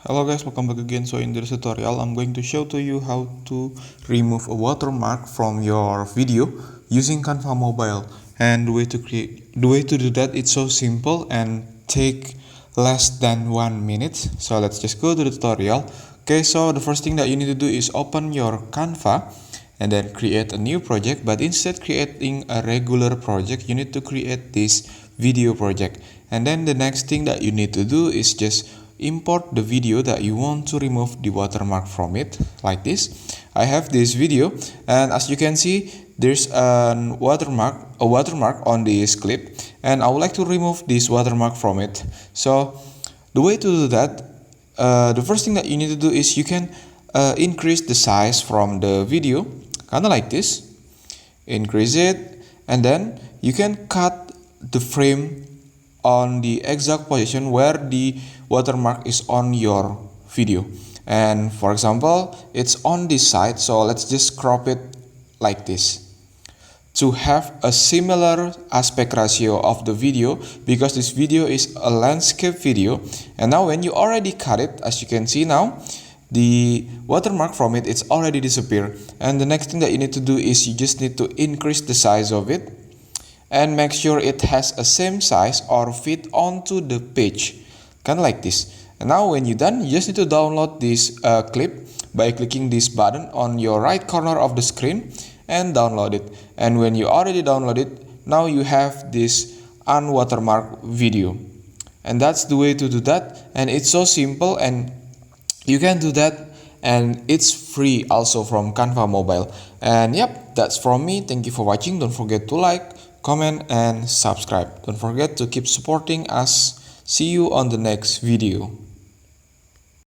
Hello guys, welcome back again. So in this tutorial I'm going to show to you how to remove a watermark from your video using Canva mobile. And the way to do that, it's so simple and take less than 1 minute. So let's just go to the tutorial. Okay, so the first thing that you need to do is open your Canva and then create a new project. But instead creating a regular project, you need to create this video project. And then the next thing that you need to do is just import the video that you want to remove the watermark from it, like this. I have this video, and as you can see, there's a watermark on this clip, and I would like to remove this watermark from it. So the way to do that, the first thing that you need to do is you can increase the size from the video, kind of like this. Increase it, and then you can cut the frame on the exact position where the watermark is on your video. And for example, it's on this side, so let's just crop it like this to have a similar aspect ratio of the video, because this video is a landscape video. And now when you already cut it, as you can see now, the watermark from it's already disappeared. And the next thing that you need to do is you just need to increase the size of it and make sure it has a same size or fit onto the page, kind of like this. And now when you're done, you just need to download this clip by clicking this button on your right corner of the screen and download it. And when you already download it, now you have this unwatermarked video. And that's the way to do that, and it's so simple, and you can do that, and it's free also from Canva mobile. And yep, that's from me. Thank you for watching. Don't forget to like, comment, and subscribe. Don't forget to keep supporting us. See you on the next video.